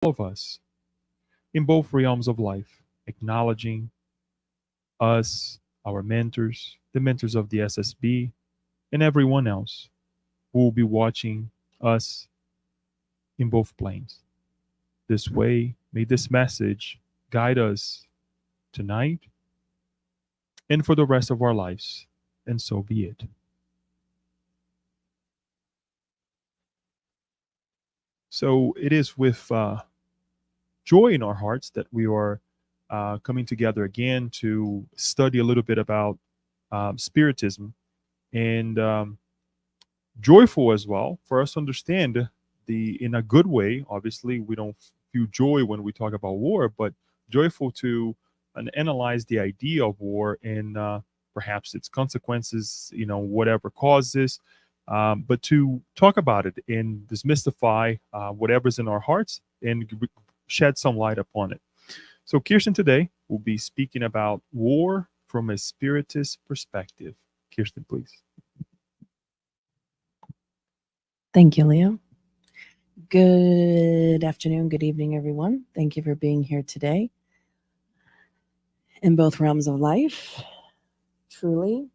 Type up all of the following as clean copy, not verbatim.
of us in both realms of life, acknowledging us, our mentors, the mentors of the SSB, and everyone else who will be watching us in both planes. This way, may this message guide us tonight and for the rest of our lives, and so be it. So it is with joy in our hearts that we are coming together again to study a little bit about Spiritism, and joyful as well for us to understand in a good way. Obviously, we don't feel joy when we talk about war, but joyful to analyze the idea of war and perhaps its consequences, whatever causes, but to talk about it and demystify whatever's in our hearts and shed some light upon it. So, Kirsten today will be speaking about war from a Spiritist perspective. Kirsten, please. Thank you, Leo. Good afternoon, good evening, everyone. Thank you for being here today in both realms of life. Truly.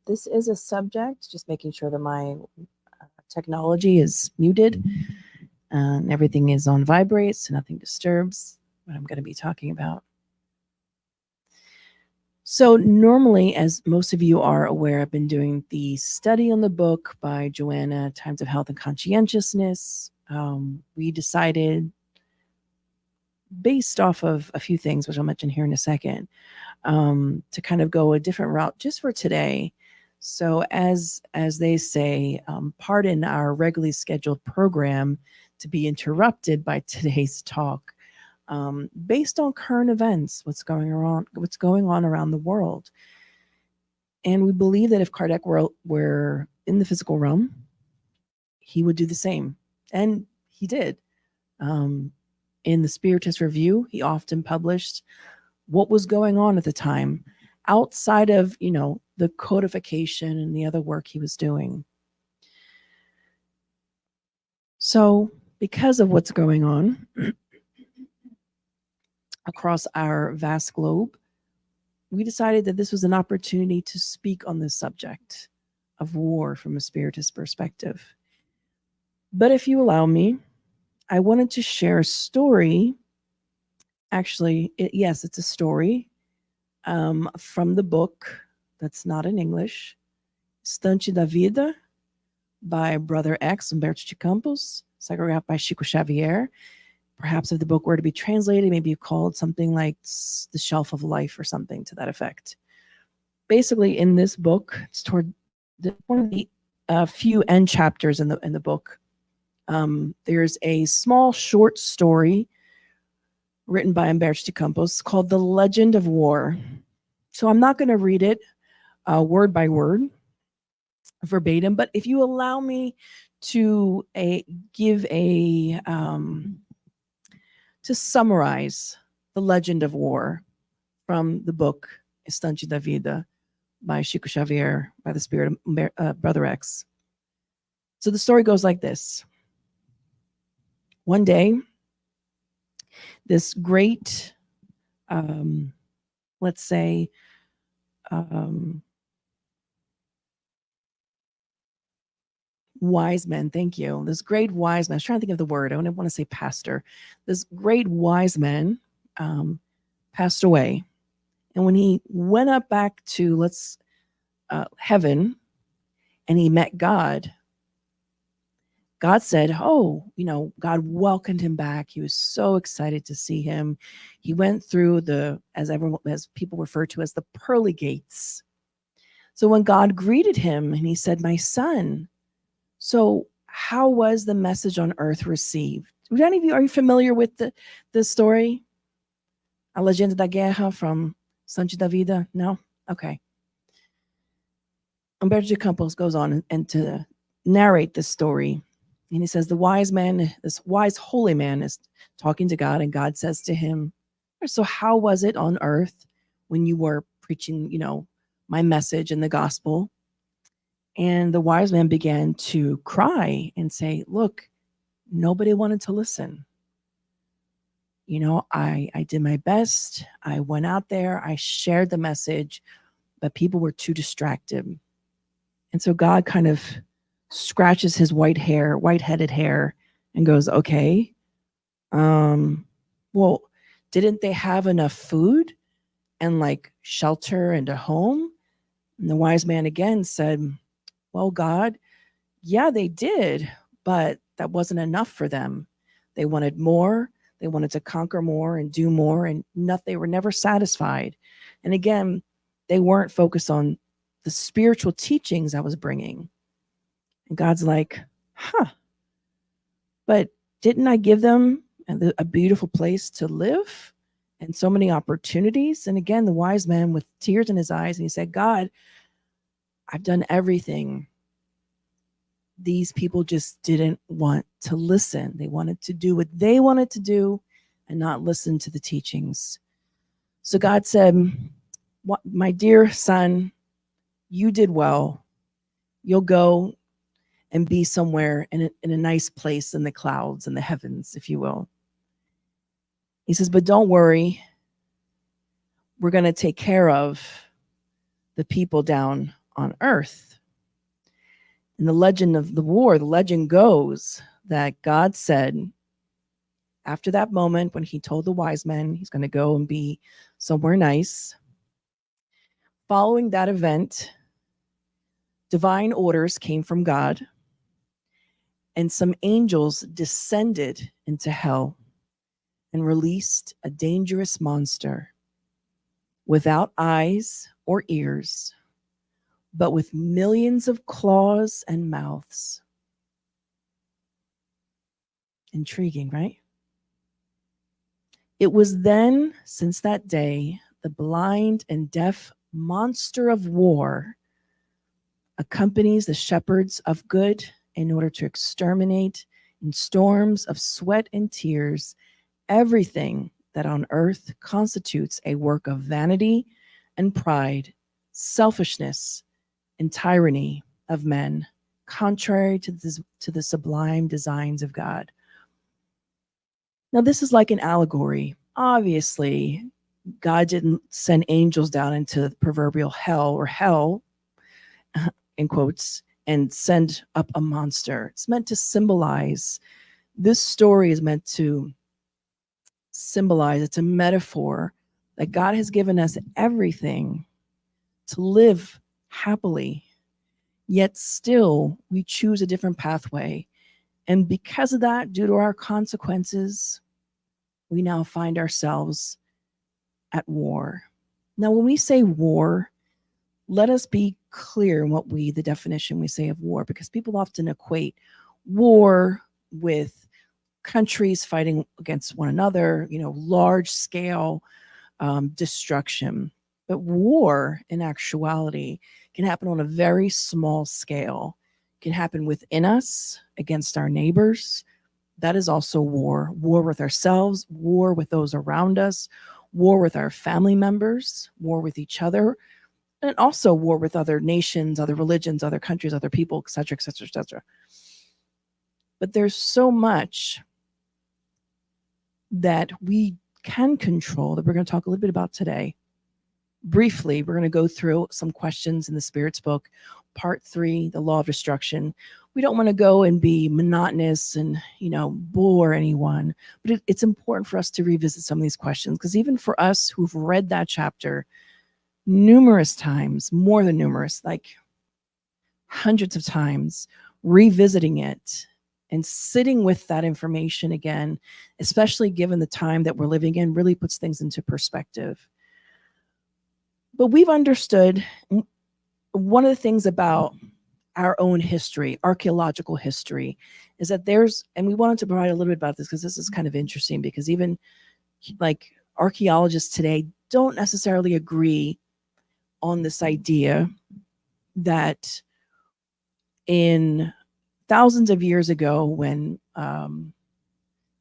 This is a subject, just making sure that my technology is muted and everything is on vibrate so nothing disturbs what I'm going to be talking about. So normally, as most of you are aware, I've been doing the study on the book by Joanna, Times of Health and Conscientiousness. We decided, based off of a few things, which I'll mention here in a second, to kind of go a different route just for today. So as they say, pardon our regularly scheduled program to be interrupted by today's talk. Based on current events, what's going on around the world. And we believe that if Kardec were in the physical realm, he would do the same. And he did. In the Spiritist Review, he often published what was going on at the time outside of, the codification and the other work he was doing. So because of what's going on across our vast globe, we decided that this was an opportunity to speak on this subject of war from a Spiritist perspective. But if you allow me, I wanted to share a story. Actually, it's a story from the book that's not in English, Estante da Vida by Brother X, Humberto de Campos, psychographed by Chico Xavier. Perhaps if the book were to be translated, maybe called something like The Shelf of Life or something to that effect. Basically, in this book, it's toward one of the few end chapters in the book. There's a small short story written by Humberto de Campos called The Legend of War. So I'm not going to read it word by word, verbatim, but if you allow me to give to summarize the legend of war from the book Estante da Vida by Chico Xavier, by the spirit of Brother X. So the story goes like this. One day, this great, let's say, wise man, thank you. This great wise man, I was trying to think of the word. I don't want to say pastor. This great wise man passed away. And when he went up back to heaven and he met God, God said, God welcomed him back. He was so excited to see him. He went through as people refer to as the pearly gates. So when God greeted him and he said, my son, so how was the message on earth received? Would any of you, are you familiar with the story? A Legenda da Guerra from Estante da Vida? No? Okay. Humberto de Campos goes on and to narrate this story. And he says, the wise man, this wise holy man is talking to God, and God says to him, so how was it on earth when you were preaching, my message in the gospel? And the wise man began to cry and say, look, Nobody wanted to listen. I did my best. I went out there, I shared the message, but people were too distracted. And so God kind of scratches his white-headed hair, and goes, okay, well, didn't they have enough food and like shelter and a home? And the wise man again said, well, God, yeah, they did, but that wasn't enough for them. They wanted more. They wanted to conquer more and do more, and they were never satisfied. And again, they weren't focused on the spiritual teachings I was bringing. And God's like, but didn't I give them a beautiful place to live and so many opportunities? And again, the wise man with tears in his eyes, and he said, God, I've done everything. These people just didn't want to listen. They wanted to do what they wanted to do and not listen to the teachings. So God said, my dear son, you did well. You'll go and be somewhere in a nice place in the clouds, in the heavens, if you will. He says, but don't worry. We're going to take care of the people down on earth. In the legend of the war, the legend goes that God said, after that moment when he told the wise men he's going to go and be somewhere nice, following that event, divine orders came from God, and some angels descended into hell and released a dangerous monster without eyes or ears, but with millions of claws and mouths. Intriguing, right? It was then, since that day, the blind and deaf monster of war accompanies the shepherds of good in order to exterminate in storms of sweat and tears everything that on earth constitutes a work of vanity and pride, selfishness and tyranny of men, contrary to the sublime designs of God. Now, this is like an allegory. Obviously, God didn't send angels down into the proverbial hell, in quotes, and send up a monster. It's meant to symbolize, this story is meant to symbolize, it's a metaphor that God has given us everything to live happily, yet still we choose a different pathway. And because of that, due to our consequences, we now find ourselves at war. Now, when we say war, let us be clear in the definition we say of war, because people often equate war with countries fighting against one another, large scale destruction. But war, in actuality, can happen on a very small scale. It can happen within us, against our neighbors. That is also war. War with ourselves, war with those around us, war with our family members, war with each other, and also war with other nations, other religions, other countries, other people, etc., etc., etc. But there's so much that we can control that we're going to talk a little bit about today. Briefly, we're going to go through some questions in the Spirit's book, part 3, the law of destruction. We don't want to go and be monotonous and, bore anyone, but it's important for us to revisit some of these questions, because even for us who've read that chapter numerous times, more than numerous, like hundreds of times, revisiting it and sitting with that information again, especially given the time that we're living in, really puts things into perspective. But we've understood one of the things about our own history, archaeological history, is that and we wanted to provide a little bit about this because this is kind of interesting, because even like archaeologists today don't necessarily agree on this idea that in thousands of years ago, when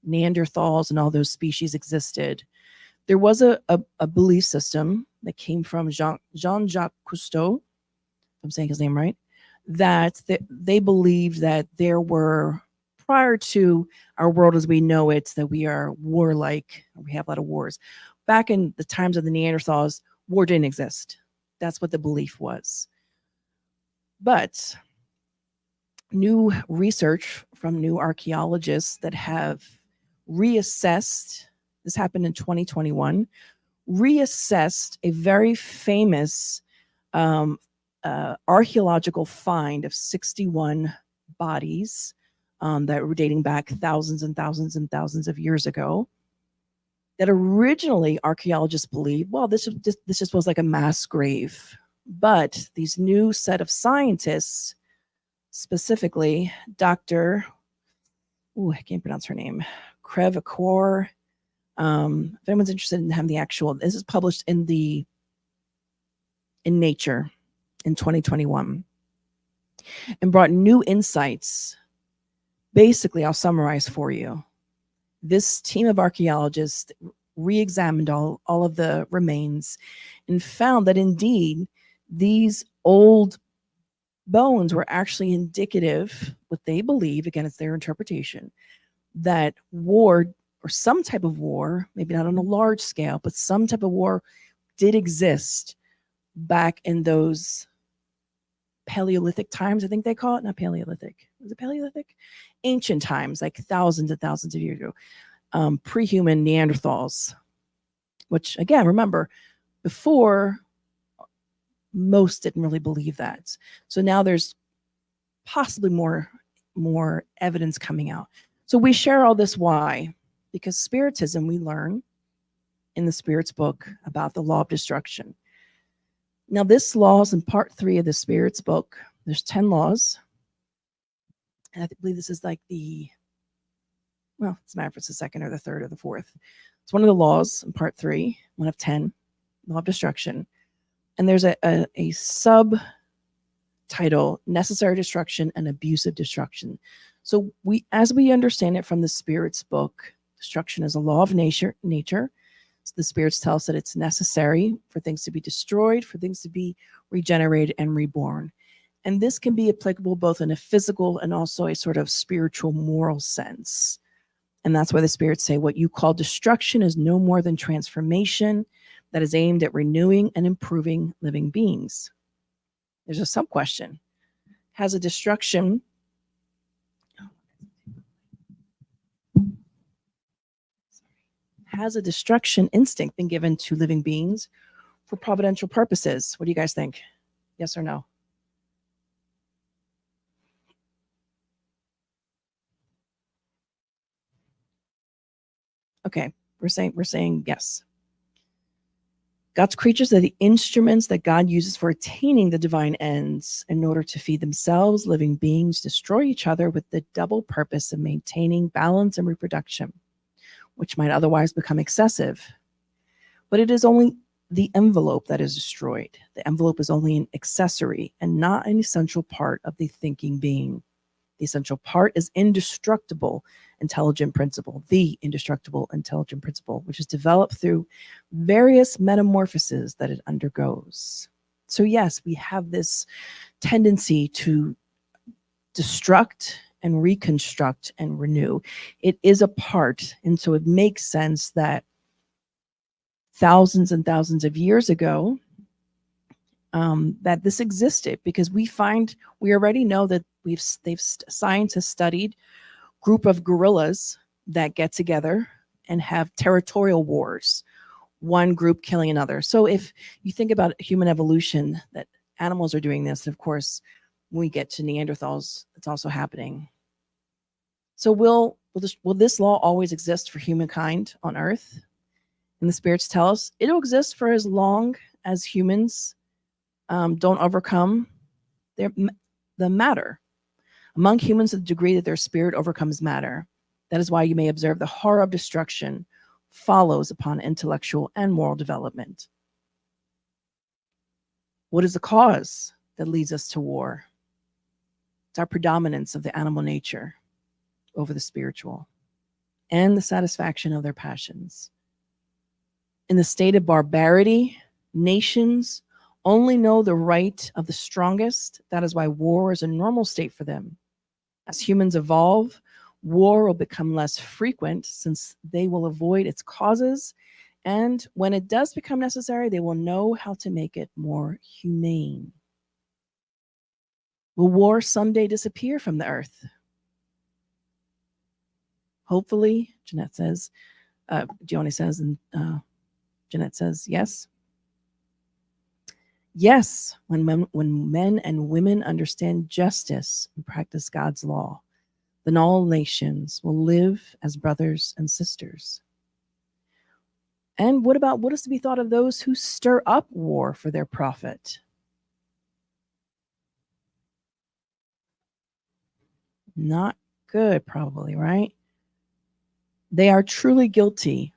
Neanderthals and all those species existed, there was a belief system that came from Jean-Jacques Cousteau, if I'm saying his name right, that they believed that there were prior to our world as we know it, that we are warlike, we have a lot of wars. Back in the times of the Neanderthals, war didn't exist. That's what the belief was. But new research from new archaeologists that have reassessed, this happened in 2021, reassessed a very famous archaeological find of 61 bodies that were dating back thousands and thousands and thousands of years ago, that originally archaeologists believed, well, this just was like a mass grave. But these new set of scientists, specifically Dr. I can't pronounce her name, Krevakor. If anyone's interested in having the actual, this is published in Nature in 2021, and brought new insights. Basically, I'll summarize for you. This team of archaeologists re-examined all of the remains and found that indeed these old bones were actually indicative, what they believe, again, it's their interpretation, that war or some type of war, maybe not on a large scale, but some type of war did exist back in those Paleolithic times, I think they call it. Not Paleolithic. Was it Paleolithic? Ancient times, like thousands and thousands of years ago. Pre-human Neanderthals, which, again, remember, before, most didn't really believe that. So now there's possibly more evidence coming out. So we share all this. Why? Because Spiritism, we learn in the Spirit's book about the law of destruction. Now, this law is in part 3 of the Spirit's book. There's 10 laws. And I believe this is like it doesn't matter if it's the second or the third or the fourth. It's one of the laws in part 3, one of 10, law of destruction. And there's a subtitle, necessary destruction and abusive destruction. So as we understand it from the Spirit's book, destruction is a law of nature. So the Spirits tell us that it's necessary for things to be destroyed, for things to be regenerated and reborn. And this can be applicable both in a physical and also a sort of spiritual, moral sense. And that's why the Spirits say what you call destruction is no more than transformation that is aimed at renewing and improving living beings. There's a sub-question. Has a destruction instinct been given to living beings for providential purposes? What do you guys think? Yes or no? Okay, we're saying yes. God's creatures are the instruments that God uses for attaining the divine ends in order to feed themselves, living beings, destroy each other with the double purpose of maintaining balance and reproduction, which might otherwise become excessive. But it is only the envelope that is destroyed. The envelope is only an accessory and not an essential part of the thinking being. The essential part is indestructible intelligent principle, the indestructible intelligent principle, which is developed through various metamorphoses that it undergoes. So yes, we have this tendency to destruct and reconstruct and renew. It is a part, and so it makes sense that thousands and thousands of years ago, that this existed, because we already know that science has studied group of gorillas that get together and have territorial wars, one group killing another. So if you think about human evolution, that animals are doing this, and of course, when we get to Neanderthals, it's also happening. So will this law always exist for humankind on Earth? And the spirits tell us it'll exist for as long as humans don't overcome the matter. Among humans, to the degree that their spirit overcomes matter. That is why you may observe the horror of destruction follows upon intellectual and moral development. What is the cause that leads us to war? It's our predominance of the animal nature over the spiritual and the satisfaction of their passions. In the state of barbarity, nations only know the right of the strongest. That is why war is a normal state for them. As humans evolve, War will become less frequent since they will avoid its causes, and when it does become necessary, they will know how to make it more humane. Will war someday disappear from the earth? Hopefully, Jeanette says. Gioni says, and Jeanette says, yes. Yes, when men and women understand justice and practice God's law, then all nations will live as brothers and sisters. And what is to be thought of those who stir up war for their profit? Not good, probably, right? They are truly guilty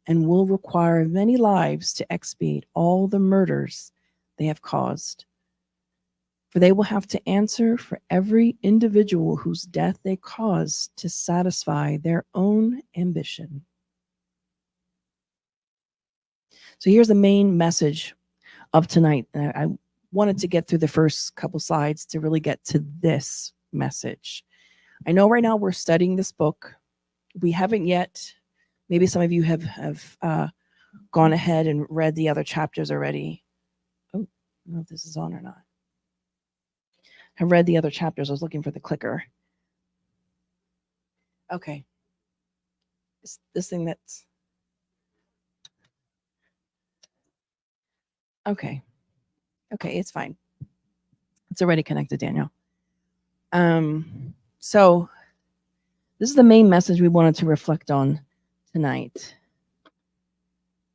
and will require many lives to expiate all the murders they have caused. For they will have to answer for every individual whose death they caused to satisfy their own ambition. So here's the main message of tonight. I wanted to get through the first couple slides to really get to this message. I know right now we're studying this book. We haven't yet, maybe some of you have gone ahead and read the other chapters already. Oh, I don't know if this is on or not. Have read the other chapters. I was looking for the clicker. Okay. This thing that's okay. Okay, it's fine. It's already connected, Daniel. So this is the main message we wanted to reflect on tonight.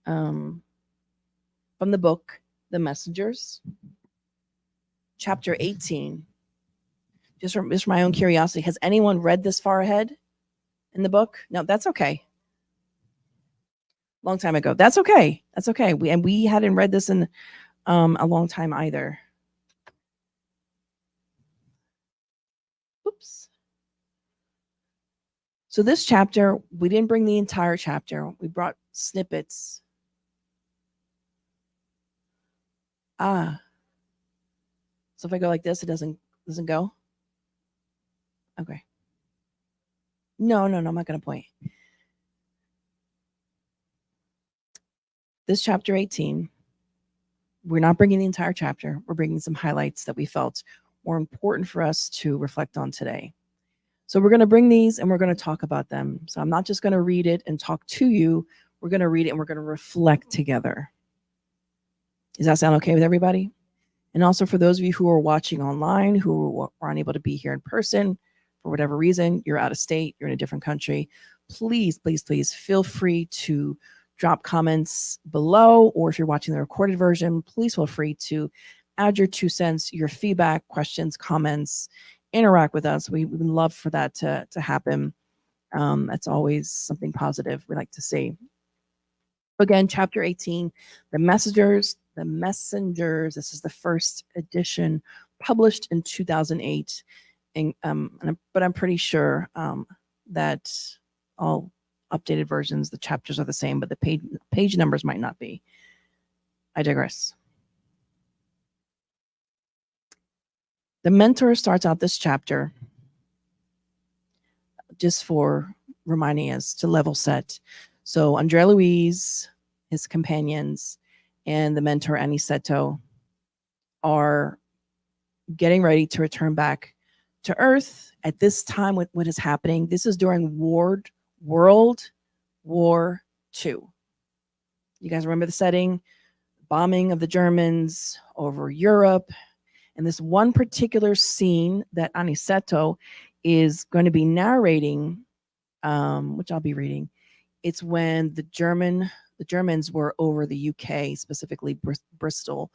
From the book, The Messengers, chapter 18. Just for my own curiosity, has anyone read this far ahead in the book? No, that's okay. Long time ago. That's okay. That's okay. We hadn't read this in a long time either. Oops. So this chapter, we didn't bring the entire chapter. We brought snippets. So if I go like this, it doesn't go? Okay. No, I'm not going to point. This chapter 18, we're not bringing the entire chapter. We're bringing some highlights that we felt were important for us to reflect on today. So we're going to bring these and we're going to talk about them. So I'm not just going to read it and talk to you. We're going to read it and we're going to reflect together. Does that sound okay with everybody? And also for those of you who are watching online, who are unable to be here in person, for whatever reason, you're out of state, you're in a different country, please feel free to drop comments below, or if you're watching the recorded version, please feel free to add your 2 cents, your feedback, questions, comments, interact with us. We would love for that to happen. That's always something positive we like to see. Again, chapter 18, The Messengers. This is the first edition, published in 2008. But I'm pretty sure that all updated versions, the chapters are the same, but the page numbers might not be. I digress. The mentor starts out this chapter just for reminding us to level set. So Andrea Louise, his companions, and the mentor Aniceto are getting ready to return back to Earth. At this time, what is happening, this is during World War II. You guys remember the setting? Bombing of the Germans over Europe. And this one particular scene that Aniceto is going to be narrating, which I'll be reading, it's when the Germans were over the UK, specifically Bristol,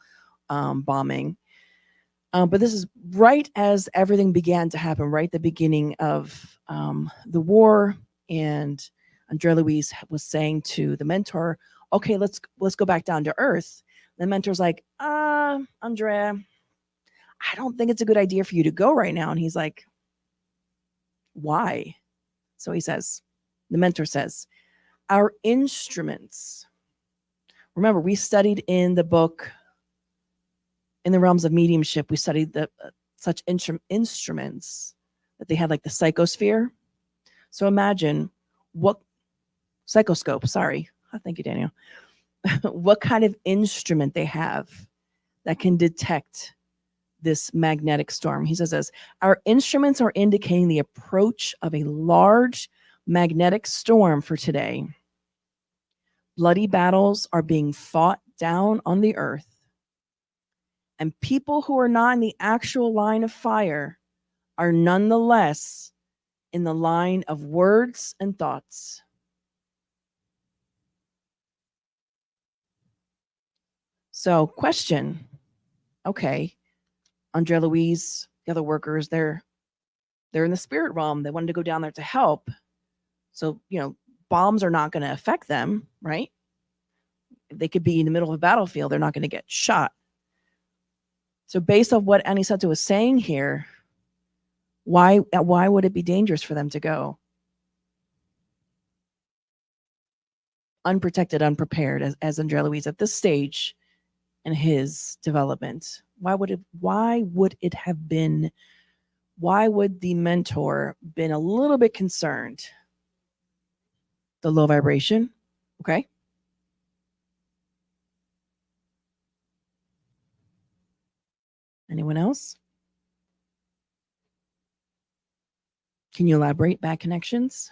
bombing. But this is right as everything began to happen, right at the beginning of the war. And Andrea Louise was saying to the mentor, okay, let's go back down to Earth. The mentor's like, Andrea, I don't think it's a good idea for you to go right now. And he's like, why? So the mentor says, our instruments. Remember, we studied in the book, in the realms of mediumship, we studied the such instruments that they had like the psychosphere. So imagine what psychoscope, sorry. Oh, thank you, Daniel. What kind of instrument they have that can detect this magnetic storm. He says this, our instruments are indicating the approach of a large magnetic storm for today. Bloody battles are being fought down on the earth. And people who are not in the actual line of fire are nonetheless in the line of words and thoughts. So, question. Okay, Andrea Louise, the other workers, they're in the spirit realm. They wanted to go down there to help. So, bombs are not going to affect them, right? They could be in the middle of a battlefield. They're not going to get shot. So based on what Aniceto was saying here, why would it be dangerous for them to go? Unprotected, unprepared, as Andrea Louise at this stage in his development. Why would the mentor been a little bit concerned? The low vibration, okay? Anyone else? Can you elaborate? Bad connections?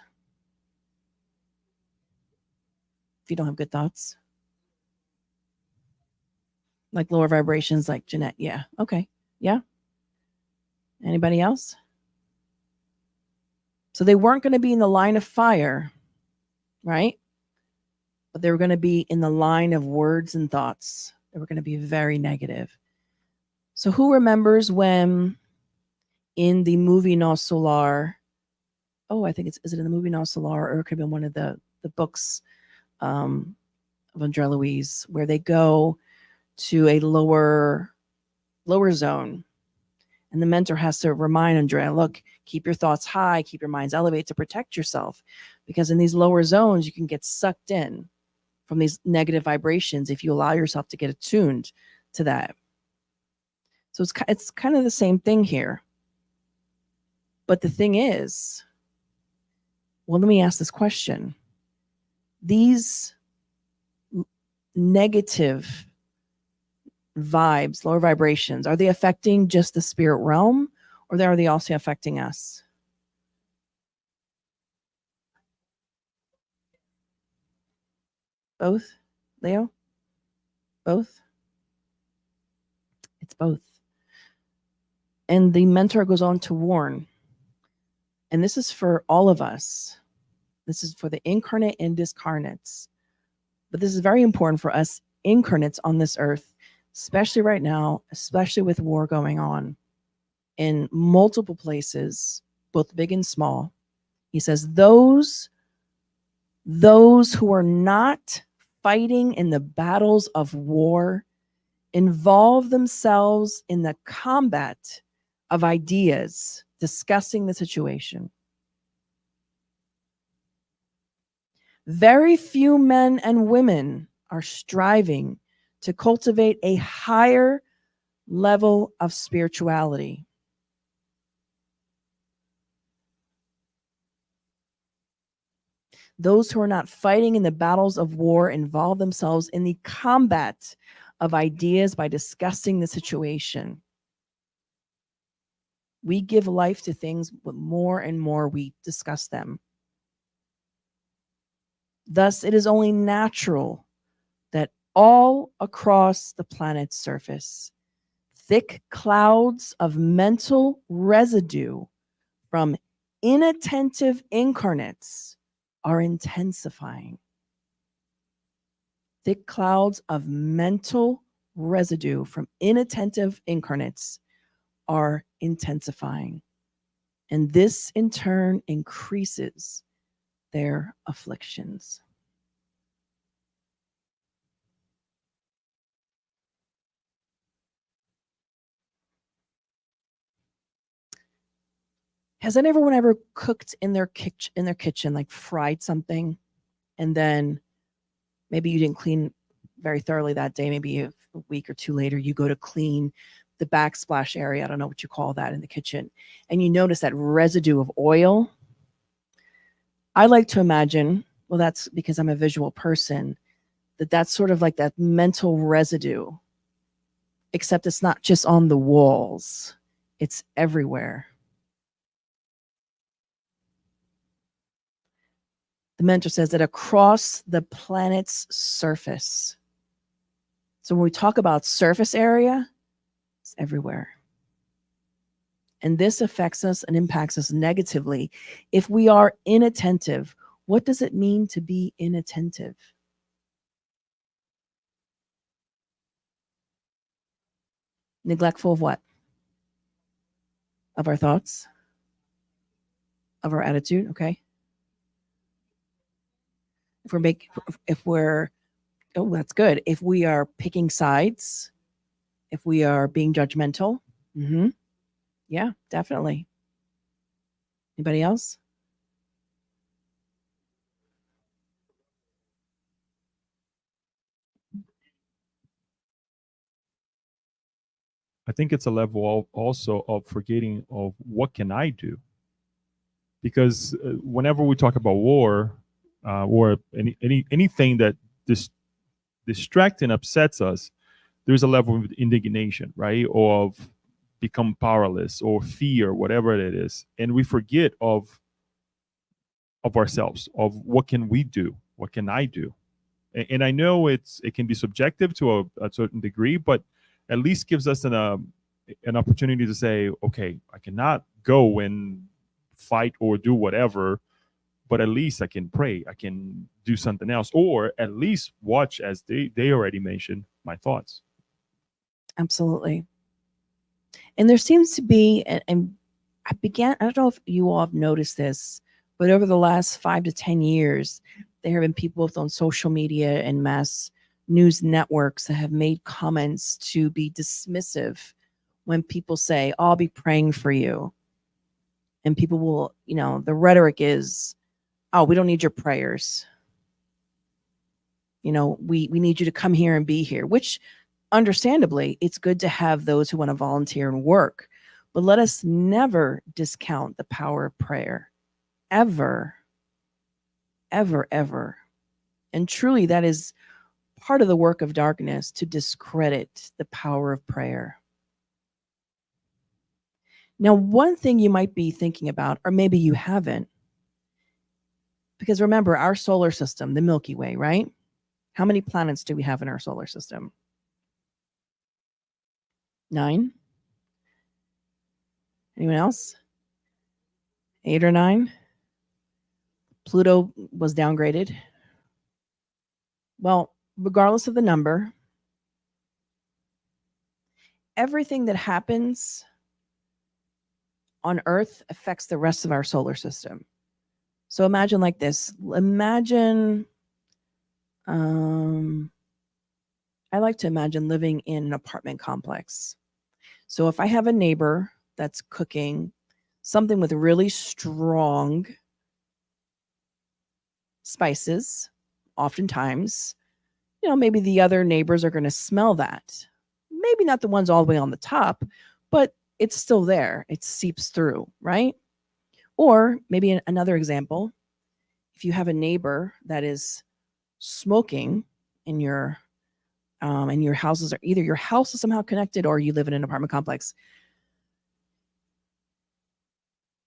If you don't have good thoughts? Like lower vibrations, like Jeanette. Yeah. Okay. Yeah. Anybody else? So they weren't going to be in the line of fire, right? But they were going to be in the line of words and thoughts. They were going to be very negative. So who remembers when in the movie No Solar, I think is it in the movie No Solar, or it could have been one of the books of Andrea Louise, where they go to a lower zone. And the mentor has to remind Andrea, look, keep your thoughts high, keep your minds elevated to protect yourself. Because in these lower zones, you can get sucked in from these negative vibrations if you allow yourself to get attuned to that. So it's kind of the same thing here. But the thing is, well, let me ask this question. These negative vibes, lower vibrations, are they affecting just the spirit realm, or are they also affecting us? Both, Leo? Both? It's both. And the mentor goes on to warn, and this is for all of us. This is for the incarnate and discarnates. But this is very important for us incarnates on this earth, especially right now, especially with war going on in multiple places, both big and small. He says, those who are not fighting in the battles of war involve themselves in the combat of ideas, discussing the situation. Very few men and women are striving to cultivate a higher level of spirituality. Those who are not fighting in the battles of war involve themselves in the combat of ideas by discussing the situation. We give life to things, but more and more we discuss them. Thus, it is only natural that all across the planet's surface, thick clouds of mental residue from inattentive incarnates are intensifying. Thick clouds of mental residue from inattentive incarnates are intensifying. And this in turn increases their afflictions. Has anyone ever cooked in their kitchen, like fried something, and then maybe you didn't clean very thoroughly that day, maybe a week or two later, you go to clean the backsplash area, I don't know what you call that in the kitchen, and you notice that residue of oil, I like to imagine, well, that's because I'm a visual person, that's sort of like that mental residue, except it's not just on the walls, it's everywhere. The mentor says that across the planet's surface. So when we talk about surface area, it's everywhere. And this affects us and impacts us negatively if we are inattentive. What does it mean to be inattentive? Neglectful of what? Of our thoughts? Of our attitude, okay? If we're oh, that's good. If we are picking sides, if we are being judgmental, yeah, definitely. Anybody else? I think it's a level also of forgetting of what can I do, because whenever we talk about war, or anything that distracts and upsets us, there's a level of indignation, right? Or of become powerless or fear, whatever it is, and we forget of ourselves, of what can we do, what can I do. And I know it can be subjective to a certain degree, but at least gives us an opportunity to say, okay, I cannot go and fight or do whatever, but at least I can pray, I can do something else, or at least watch, as they already mentioned, my thoughts. Absolutely. And there seems to be, and I don't know if you all have noticed this, but over the last 5 to 10 years, there have been people both on social media and mass news networks that have made comments to be dismissive when people say, I'll be praying for you. And people will, the rhetoric is, oh, we don't need your prayers. We need you to come here and be here, which understandably, it's good to have those who want to volunteer and work. But let us never discount the power of prayer. Ever, ever, ever. And truly, that is part of the work of darkness, to discredit the power of prayer. Now, one thing you might be thinking about, or maybe you haven't, because remember, our solar system, the Milky Way, right? How many planets do we have in our solar system? 9? Anyone else? 8 or 9? Pluto was downgraded. Well, regardless of the number, everything that happens on Earth affects the rest of our solar system. So imagine like this. Imagine, I like to imagine living in an apartment complex. So if I have a neighbor that's cooking something with really strong spices, oftentimes, maybe the other neighbors are going to smell that. Maybe not the ones all the way on the top, but it's still there. It seeps through, right? Or maybe another example, if you have a neighbor that is smoking in your and your houses are either your house is somehow connected or you live in an apartment complex.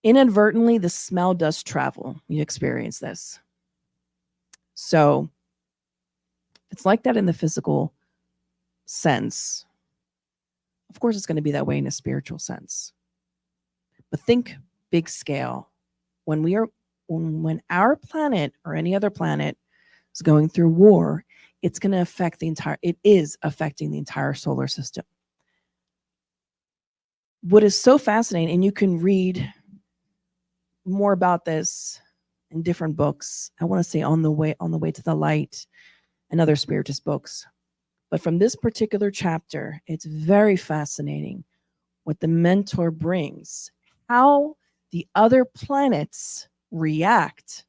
Inadvertently, the smell does travel. You experience this. So it's like that in the physical sense. Of course, it's going to be that way in a spiritual sense. But think big scale. When our planet or any other planet is going through war, it is affecting the entire solar system. What is so fascinating, and you can read more about this in different books. I want to say on the way to the light and other Spiritist books. But from this particular chapter, it's very fascinating what the mentor brings, how the other planets react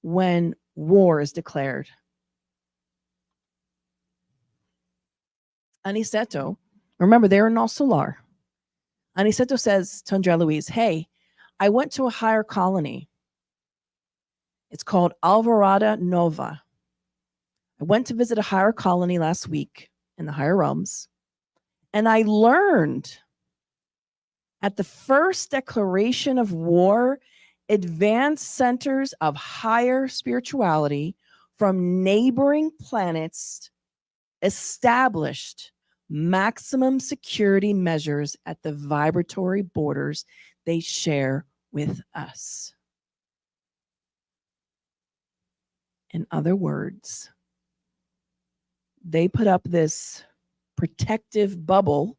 when war is declared. Aniceto Remember, they're in El Solar. Aniceto says to Andrea Luis, hey, I went to a higher colony. It's called Alvarada Nova. I went to visit a higher colony last week in the higher realms, and I learned at the first declaration of war, advanced centers of higher spirituality from neighboring planets established maximum security measures at the vibratory borders they share with us. In other words, they put up this protective bubble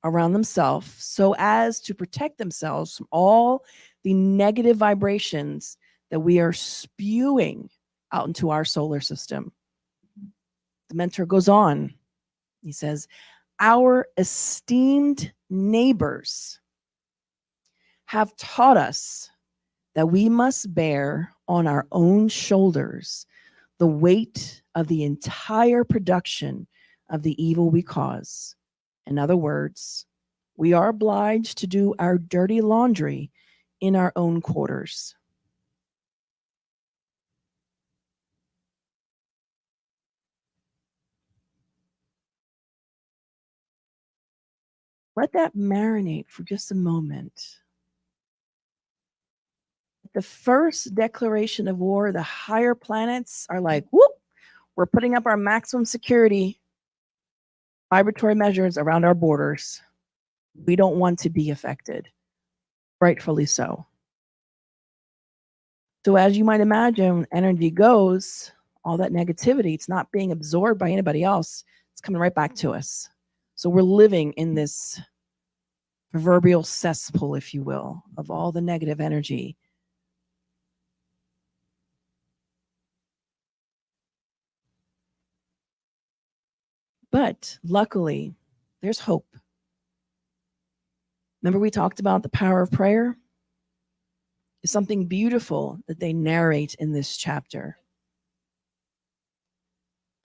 around themselves so as to protect themselves from all the negative vibrations that we are spewing out into our solar system. The mentor goes on. He says, our esteemed neighbors have taught us that we must bear on our own shoulders the weight of the entire production of the evil we cause. In other words, we are obliged to do our dirty laundry in our own quarters. Let that marinate for just a moment. The first declaration of war, the higher planets are like, whoop, we're putting up our maximum security vibratory measures around our borders. We don't want to be affected. Rightfully so. So as you might imagine, energy goes, all that negativity, it's not being absorbed by anybody else. It's coming right back to us. So we're living in this proverbial cesspool, if you will, of all the negative energy. But luckily, there's hope. Remember we talked about the power of prayer? It's something beautiful that they narrate in this chapter.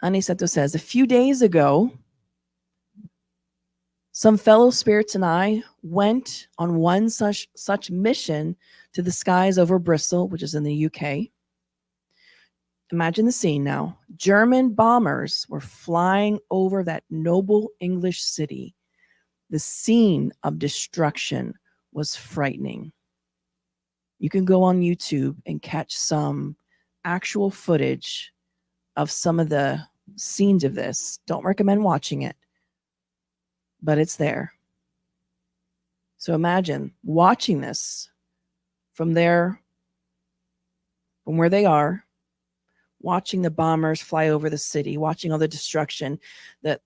Aniceto says, a few days ago, some fellow spirits and I went on one such mission to the skies over Bristol, which is in the UK. Imagine the scene now. German bombers were flying over that noble English city. The scene of destruction was frightening. You can go on YouTube and catch some actual footage of some of the scenes of this. Don't recommend watching it, but it's there. So imagine watching this from where they are, watching the bombers fly over the city, watching all the destruction that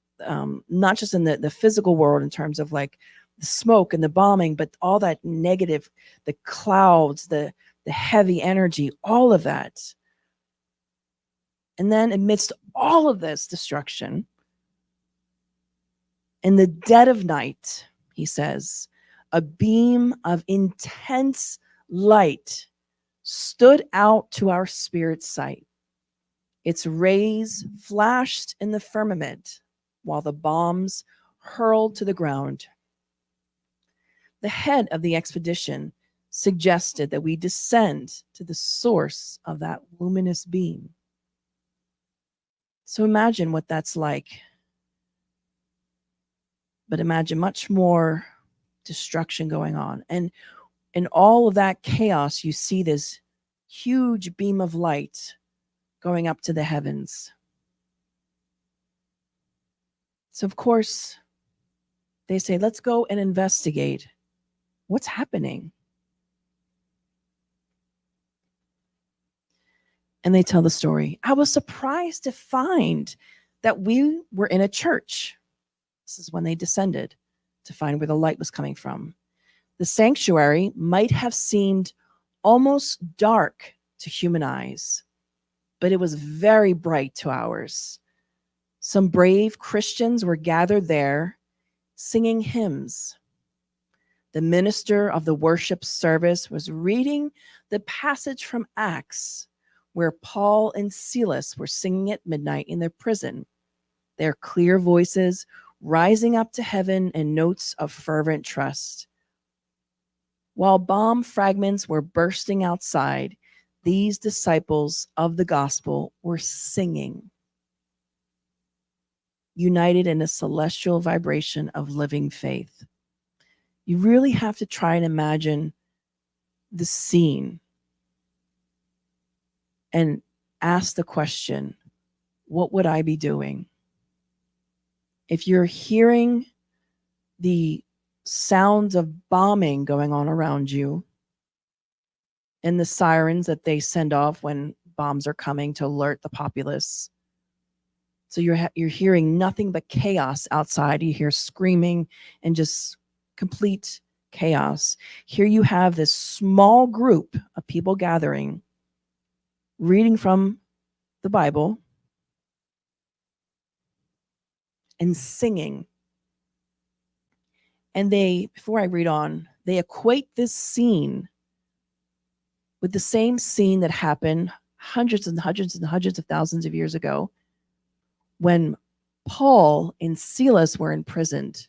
not just in the physical world in terms of like the smoke and the bombing, but all that negative, the clouds, the heavy energy, all of that. And then amidst all of this destruction, in the dead of night, he says, a beam of intense light stood out to our spirit sight. Its rays flashed in the firmament while the bombs hurled to the ground. The head of the expedition suggested that we descend to the source of that luminous beam. So imagine what that's like. But imagine much more destruction going on. And in all of that chaos, you see this huge beam of light going up to the heavens. So, of course, they say, let's go and investigate what's happening. And they tell the story. I was surprised to find that we were in a church. This is when they descended to find where the light was coming from. The sanctuary might have seemed almost dark to human eyes, but it was very bright to ours. Some brave Christians were gathered there singing hymns. The minister of the worship service was reading the passage from Acts where Paul and Silas were singing at midnight in their prison. Their clear voices rising up to heaven in notes of fervent trust. While bomb fragments were bursting outside, these disciples of the gospel were singing, united in a celestial vibration of living faith. You really have to try and imagine the scene and ask the question, what would I be doing? If you're hearing the sounds of bombing going on around you and the sirens that they send off when bombs are coming to alert the populace, so you're hearing nothing but chaos outside. You hear screaming and just complete chaos. Here you have this small group of people gathering, reading from the Bible and singing. And before I read on, they equate this scene with the same scene that happened hundreds and hundreds and hundreds of thousands of years ago when Paul and Silas were imprisoned.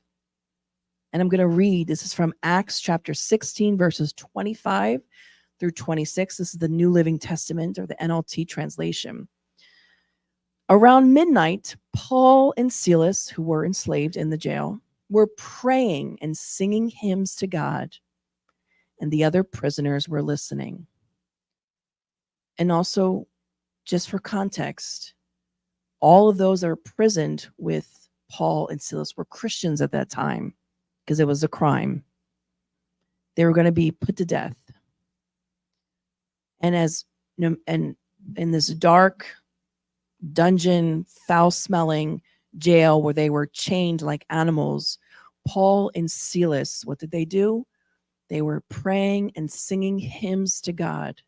And I'm going to read, this is from Acts chapter 16, verses 25 through 26. This is the New Living Testament, or the NLT translation. Around midnight, Paul and Silas, who were enslaved in the jail, were praying and singing hymns to God, and the other prisoners were listening. And also, just for context, all of those that are imprisoned with Paul and Silas were Christians at that time, because it was a crime. They were going to be put to death. And in this dark dungeon, foul-smelling jail where they were chained like animals, Paul and Silas, what did they do? They were praying and singing hymns to God,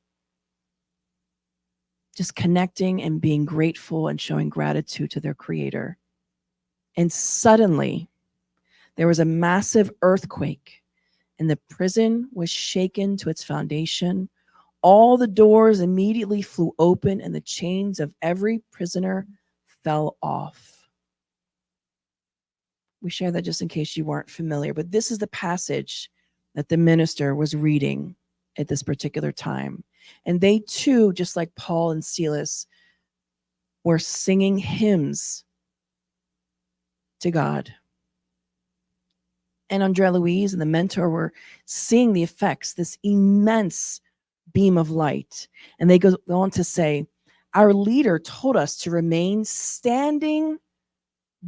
just connecting and being grateful and showing gratitude to their Creator. And suddenly, there was a massive earthquake, and the prison was shaken to its foundation. All the doors immediately flew open, and the chains of every prisoner fell off. We share that just in case you weren't familiar, but this is the passage that the minister was reading at this particular time. And they too, just like Paul and Silas, were singing hymns to God. And Andrea Louise and the mentor were seeing the effects, this immense beam of light. And they go on to say, our leader told us to remain standing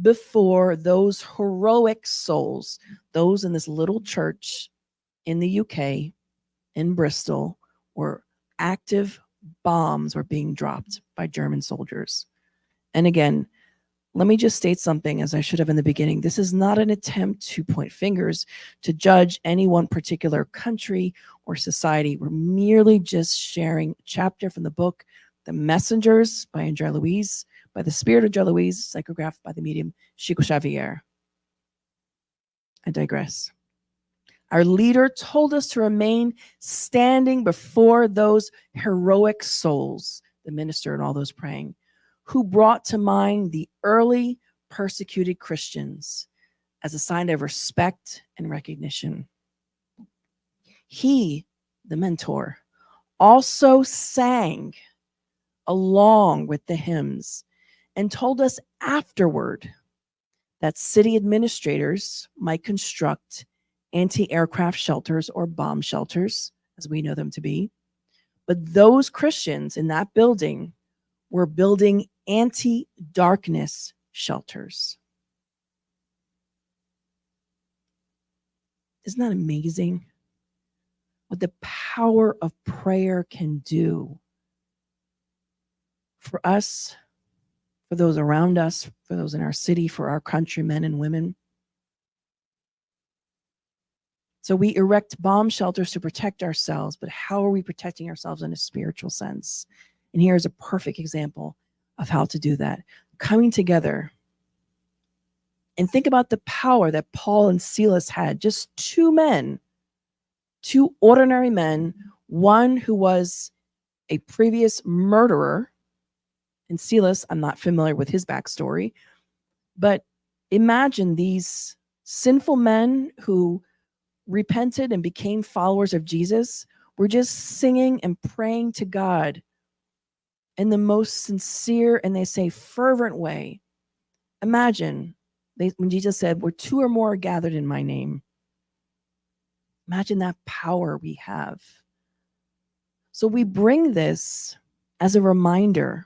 before those heroic souls, those in this little church in the UK, in Bristol, where active bombs were being dropped by German soldiers. And again, let me just state something, as I should have in the beginning. This is not an attempt to point fingers, to judge any one particular country or society. We're merely just sharing a chapter from the book, The Messengers by Andrea Louise, by the Spirit of Andrea Louise, psychographed by the medium Chico Xavier. I digress. Our leader told us to remain standing before those heroic souls, the minister and all those praying, who brought to mind the early persecuted Christians as a sign of respect and recognition. He, the mentor, also sang along with the hymns and told us afterward that city administrators might construct anti-aircraft shelters or bomb shelters, as we know them to be. But those Christians in that building were building anti-darkness shelters. Isn't that amazing? What the power of prayer can do for us, for those around us, for those in our city, for our countrymen and women. So we erect bomb shelters to protect ourselves, but how are we protecting ourselves in a spiritual sense? And here's a perfect example of how to do that. Coming together. And think about the power that Paul and Silas had. Just two men, two ordinary men, one who was a previous murderer. And Silas, I'm not familiar with his backstory, but Imagine these sinful men who repented and became followers of Jesus were just singing and praying to God in the most sincere and they say fervent way. Imagine when Jesus said, "Where two or more are gathered in my name." Imagine that power we have. So we bring this as a reminder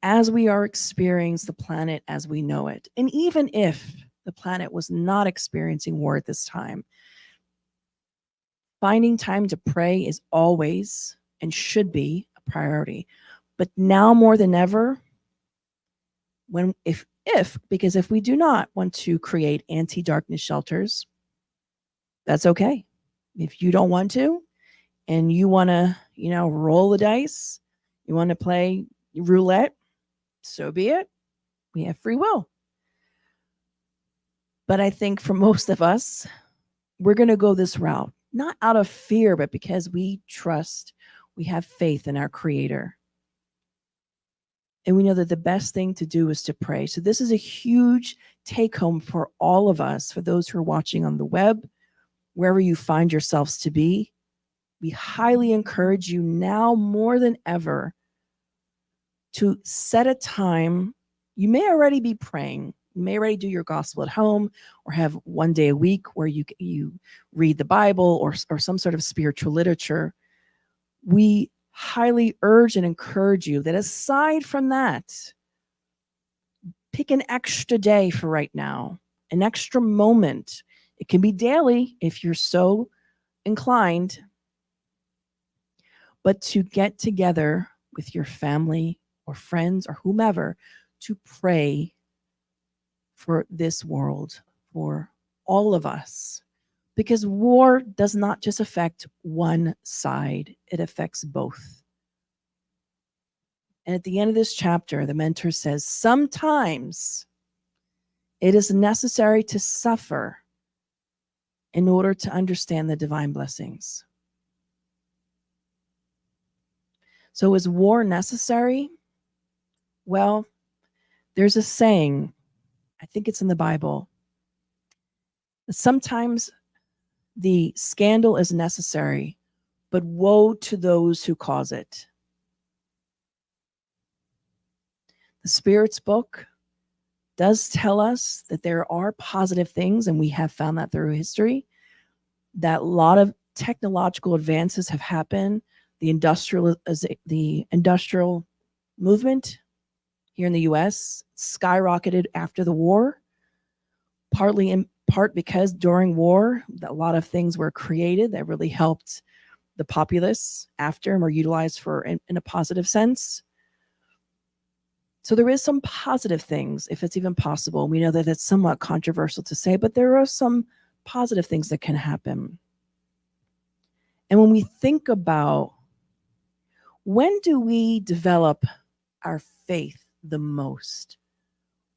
as we are experiencing the planet as we know it. And even if the planet was not experiencing war at this time, finding time to pray is always and should be a priority. But now more than ever, because if we do not want to create anti-darkness shelters, that's okay. If you don't want to, and you want to, roll the dice, you want to play roulette, so be it. We have free will. But I think for most of us, we're going to go this route, not out of fear, but because we trust, we have faith in our Creator. And we know that the best thing to do is to pray. So this is a huge take home for all of us, for those who are watching on the web, wherever you find yourselves to be. We highly encourage you now more than ever to set a time. You may already be praying. You may already do your gospel at home or have one day a week where you read the Bible or some sort of spiritual literature. We highly urge and encourage you that aside from that, pick an extra day for right now, an extra moment. It can be daily if you're so inclined, but to get together with your family or friends or whomever to pray for this world, for all of us. Because war does not just affect one side, it affects both. And at the end of this chapter, the mentor says, sometimes it is necessary to suffer in order to understand the divine blessings. So is war necessary? Well, there's a saying, I think it's in the Bible, that sometimes the scandal is necessary, but woe to those who cause it. The Spirit's book does tell us that there are positive things, and we have found that through history, that a lot of technological advances have happened. The industrial movement here in the US skyrocketed after the war, partly in part because during war, a lot of things were created that really helped the populace after and were utilized in a positive sense. So there is some positive things, if it's even possible. We know that it's somewhat controversial to say, but there are some positive things that can happen. And when we think about when do we develop our faith the most?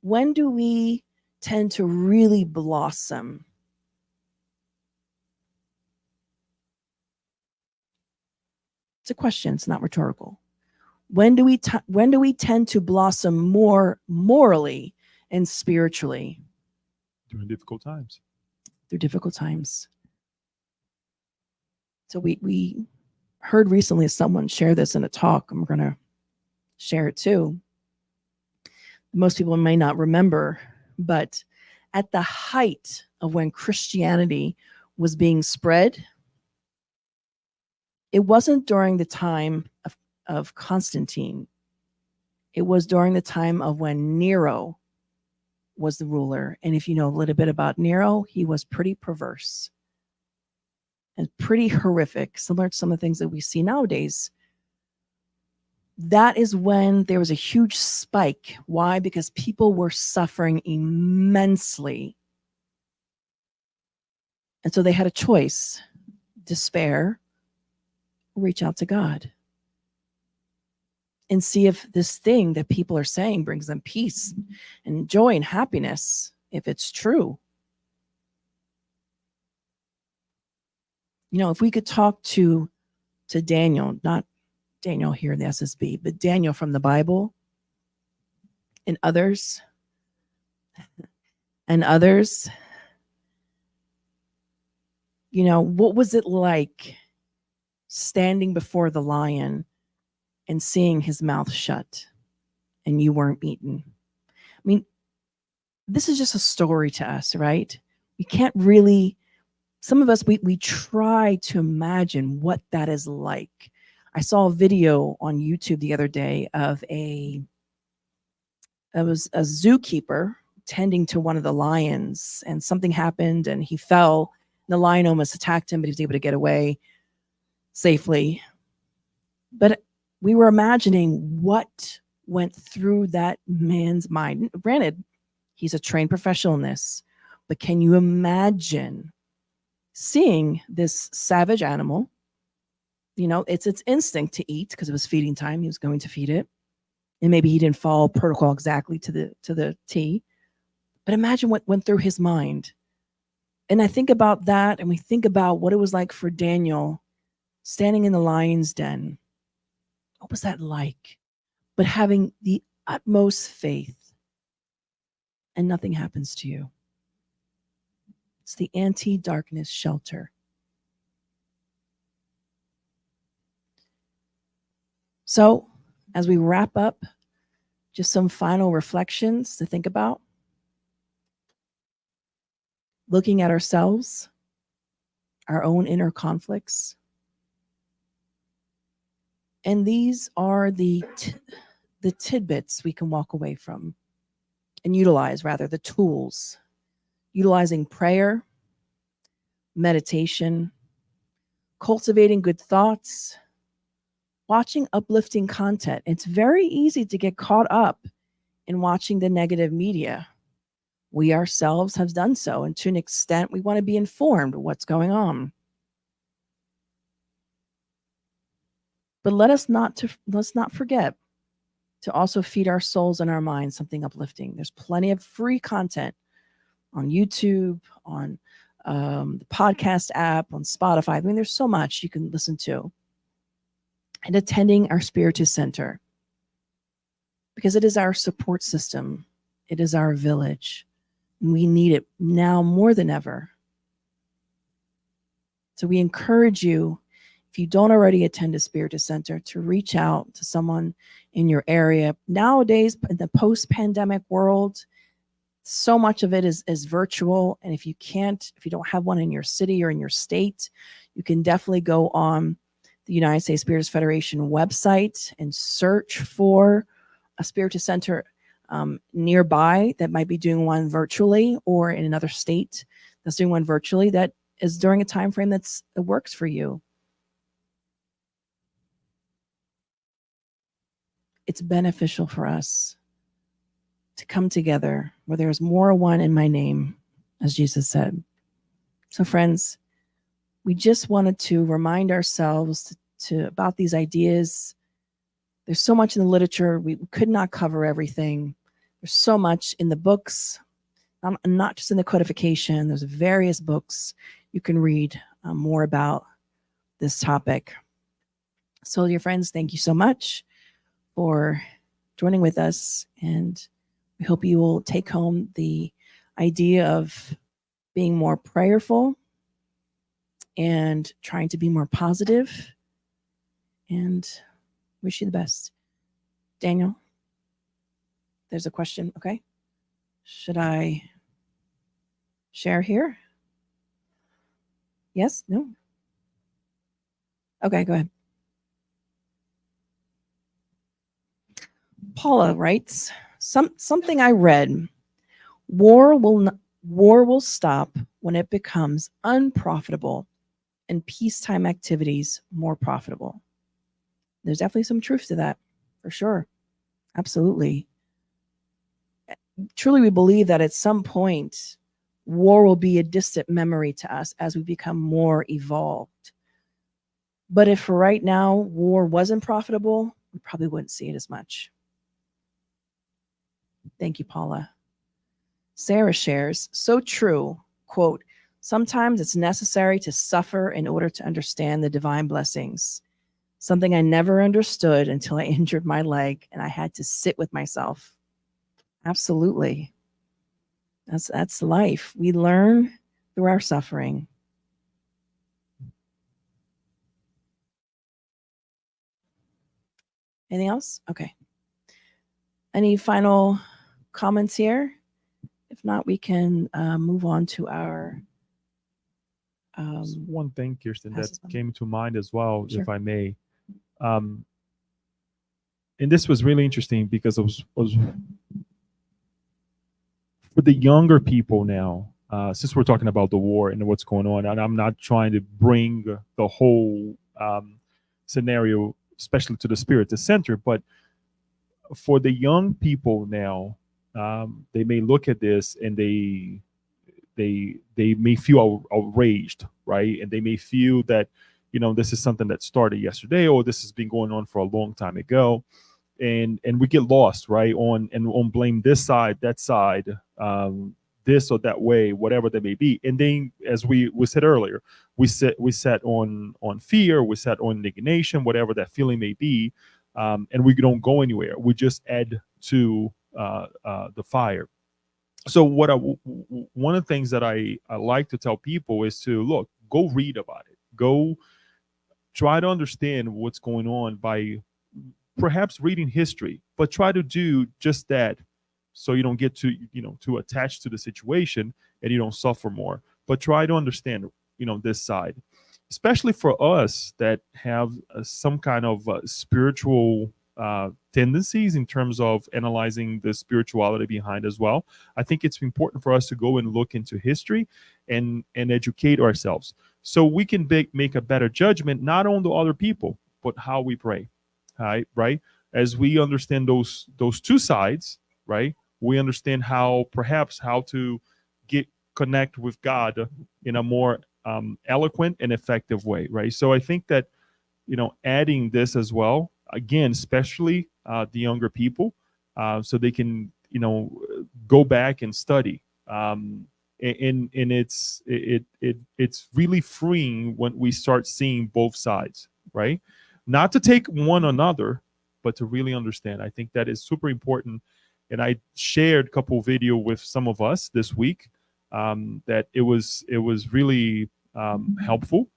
When do we tend to really blossom? It's a question, it's not rhetorical. When do we tend to blossom more morally and spiritually? During difficult times. Through difficult times. So we heard recently someone share this in a talk. I'm going to share it too. Most people may not remember, but at the height of when Christianity was being spread, it wasn't during the time of Constantine. It was during the time of when Nero was the ruler. And if you know a little bit about Nero, he was pretty perverse and pretty horrific, similar to some of the things that we see nowadays. That is when there was a huge spike. Why? Because people were suffering immensely. And so they had a choice: despair, reach out to God, and see if this thing that people are saying brings them peace and joy and happiness, if it's true. You know, if we could talk to Daniel, not Daniel here in the SSB, but Daniel from the Bible and others, And others, what was it like standing before the lion and seeing his mouth shut and you weren't eaten? I mean, this is just a story to us, right? We can't really, some of us, we try to imagine what that is like. I saw a video on YouTube the other day of it was a zookeeper tending to one of the lions, and something happened and he fell. The lion almost attacked him, but he was able to get away safely. But we were imagining what went through that man's mind. Granted, he's a trained professional in this, but can you imagine seeing this savage animal? It's its instinct to eat because it was feeding time. He was going to feed it. And maybe he didn't follow protocol exactly to the T. But imagine what went through his mind. And I think about that, and we think about what it was like for Daniel standing in the lion's den. What was that like? But having the utmost faith, and nothing happens to you. It's the anti-darkness shelter. So, as we wrap up, just some final reflections to think about. Looking at ourselves, our own inner conflicts. And these are the tidbits we can walk away from and utilize, rather, the tools. Utilizing prayer, meditation, cultivating good thoughts, watching uplifting content. It's very easy to get caught up in watching the negative media. We ourselves have done so, and to an extent, we want to be informed of what's going on. But let's not forget to also feed our souls and our minds something uplifting. There's plenty of free content on YouTube, on the podcast app, on Spotify. I mean, there's so much you can listen to. And attending our Spiritist Center, because it is our support system. It is our village. And we need it now more than ever. So we encourage you, if you don't already attend a Spiritist Center, to reach out to someone in your area. Nowadays, in the post-pandemic world, so much of it is virtual. And if you don't have one in your city or in your state, you can definitely go on the United States Spiritist Federation website and search for a Spiritist Center nearby that might be doing one virtually, or in another state that's doing one virtually that is during a time frame that works for you. It's beneficial for us to come together where there's more one in my name, as Jesus said. So friends, we just wanted to remind ourselves about these ideas. There's so much in the literature. We could not cover everything. There's so much in the books, not just in the codification. There's various books you can read more about this topic. So dear friends, thank you so much for joining with us. And we hope you will take home the idea of being more prayerful and trying to be more positive, and wish you the best. Daniel, there's a question. Okay. Should I share here? Yes? No? Okay, go ahead. Paula writes, something I read, war will stop when it becomes unprofitable and peacetime activities more profitable. There's definitely some truth to that, for sure. Absolutely. Truly, we believe that at some point, war will be a distant memory to us as we become more evolved. But if right now war wasn't profitable, we probably wouldn't see it as much. Thank you, Paula. Sarah shares, so true, quote, sometimes it's necessary to suffer in order to understand the divine blessings. Something I never understood until I injured my leg and I had to sit with myself. Absolutely. That's life. We learn through our suffering. Anything else? Okay. Any final comments here? If not, we can move on to our. One thing, Kirsten, that passes on. came to mind as well, Sure. if I may. And this was really interesting because it was for the younger people now. Since we're talking about the war and what's going on, and I'm not trying to bring the whole scenario, especially to the Spiritist center, but for the young people now, they may look at this and they may feel outraged, right? And they may feel that, this is something that started yesterday, or this has been going on for a long time ago, and we get lost, right? On blame this side, that side, this or that way, whatever that may be. And then, as we said earlier, we set on fear, we set on indignation, whatever that feeling may be, and we don't go anywhere. We just add to the fire. So one of the things that I like to tell people is to go read about it, go try to understand what's going on by perhaps reading history, but try to do just that, so you don't get too attached to the situation and you don't suffer more. But try to understand this side, especially for us that have some kind of spiritual tendencies in terms of analyzing the spirituality behind as well. I think it's important for us to go and look into history and educate ourselves, so we can make a better judgment, not on the other people, but how we pray. Right? As we understand those two sides, right? We understand how to connect with God in a more eloquent and effective way, right? So I think that adding this as well, again, especially the younger people, so they can go back and study. And it's really freeing when we start seeing both sides, right? Not to take one another, but to really understand. I think that is super important. And I shared a couple video with some of us this week, that it was really helpful.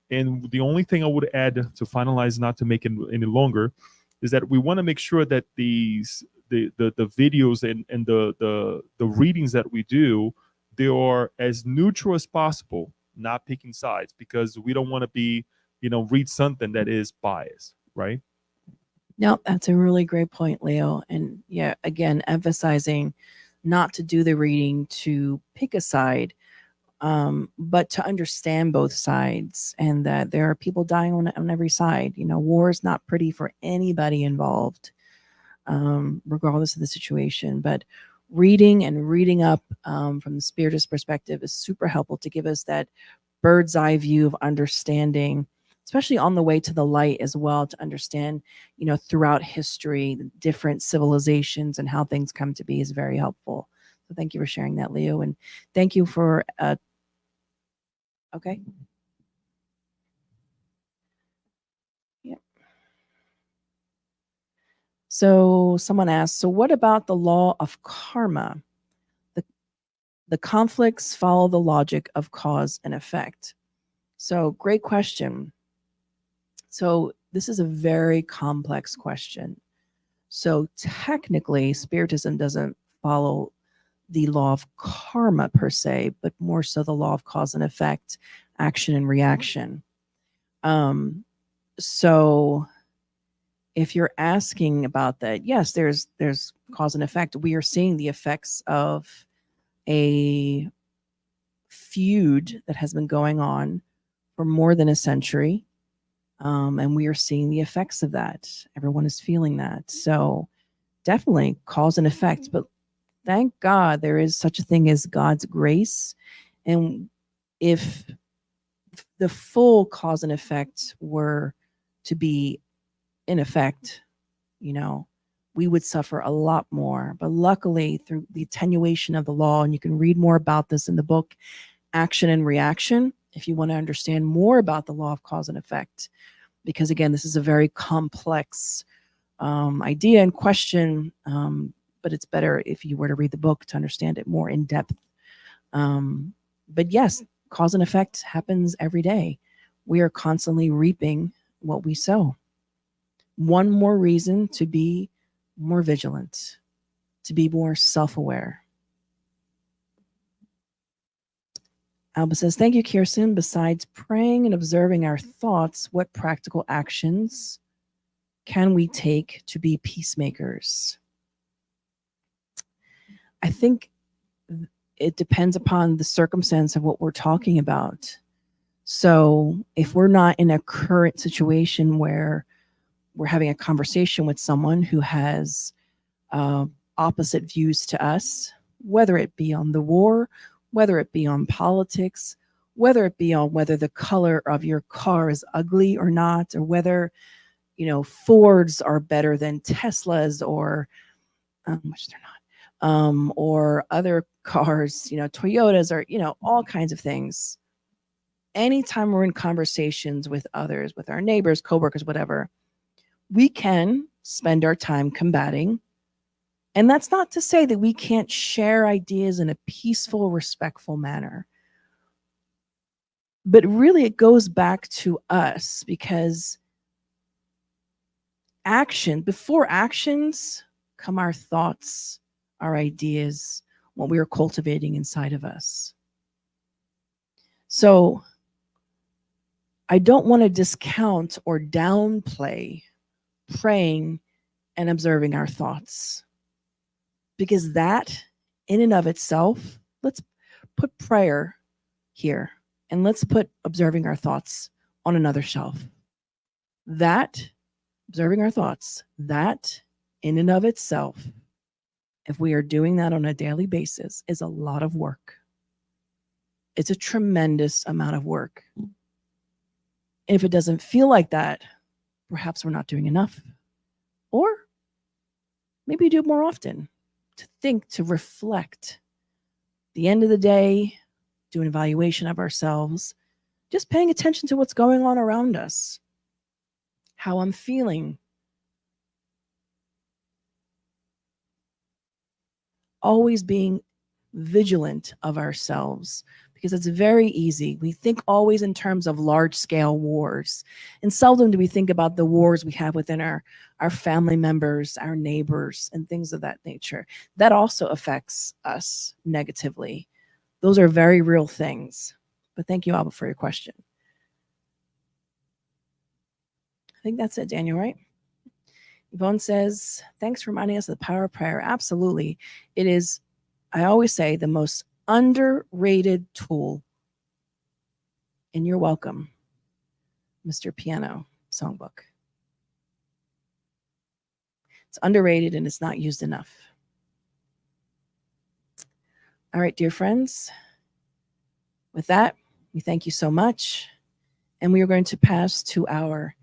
And the only thing I would add to finalize, not to make it any longer, is that we want to make sure that the videos and the readings that we do, they are as neutral as possible, not picking sides, because we don't want to be read something that is biased, right? No, that's a really great point, Leo. And yeah, again, emphasizing not to do the reading to pick a side, but to understand both sides, and that there are people dying on every side. War is not pretty for anybody involved, regardless of the situation. But reading up from the Spiritist perspective is super helpful to give us that bird's eye view of understanding, especially on the way to the light as well, to understand, throughout history, the different civilizations and how things come to be is very helpful. So thank you for sharing that, Leo. And thank you for, okay. Yep. So someone asked, so what about the law of karma? The conflicts follow the logic of cause and effect. So great question. So this is a very complex question. So technically, Spiritism doesn't follow the law of karma per se, but more so the law of cause and effect, action and reaction. So if you're asking about that, yes, there's cause and effect. We are seeing the effects of a feud that has been going on for more than a century. And we are seeing the effects of that. Everyone is feeling that. So definitely cause and effect. But thank God there is such a thing as God's grace. And if the full cause and effect were to be in effect, we would suffer a lot more. But luckily, through the attenuation of the law, and you can read more about this in the book, Action and Reaction, if you want to understand more about the law of cause and effect, because again, this is a very complex idea and question. But but it's better if you were to read the book to understand it more in depth. But yes, cause and effect happens every day. We are constantly reaping what we sow. One more reason to be more vigilant, to be more self aware. Alba says, thank you, Kirsten. Besides praying and observing our thoughts, what practical actions can we take to be peacemakers? I think it depends upon the circumstance of what we're talking about. So if we're not in a current situation where we're having a conversation with someone who has opposite views to us, whether it be on the war, whether it be on politics, whether it be on whether the color of your car is ugly or not, or whether, Fords are better than Teslas, or which they're not, or other cars, Toyotas, or, all kinds of things. Anytime we're in conversations with others, with our neighbors, coworkers, whatever, we can spend our time combating. And that's not to say that we can't share ideas in a peaceful, respectful manner. But really, it goes back to us, because before actions come our thoughts, our ideas, what we are cultivating inside of us. So I don't want to discount or downplay praying and observing our thoughts, because that in and of itself, let's put prayer here and let's put observing our thoughts on another shelf. That, observing our thoughts, that in and of itself, if we are doing that on a daily basis, is a lot of work. It's a tremendous amount of work. And if it doesn't feel like that, perhaps we're not doing enough. Or maybe do it more often, to think, to reflect. At the end of the day, do an evaluation of ourselves, just paying attention to what's going on around us, how I'm feeling. Always being vigilant of ourselves, because it's very easy. We think always in terms of large scale wars, and seldom do we think about the wars we have within our family members, our neighbors, and things of that nature. That also affects us negatively. Those are very real things. But thank you, Alba, for your question. I think that's it, Daniel, right? Yvonne says, thanks for reminding us of the power of prayer. Absolutely. It is, I always say, the most underrated tool. And you're welcome, Mr. Piano Songbook. It's underrated and it's not used enough. All right, dear friends. With that, we thank you so much. And we are going to pass to our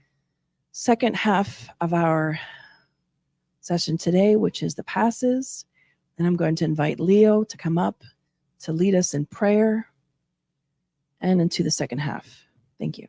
second half of our session today, which is the passes. And I'm going to invite Leo to come up to lead us in prayer and into the second half. Thank you.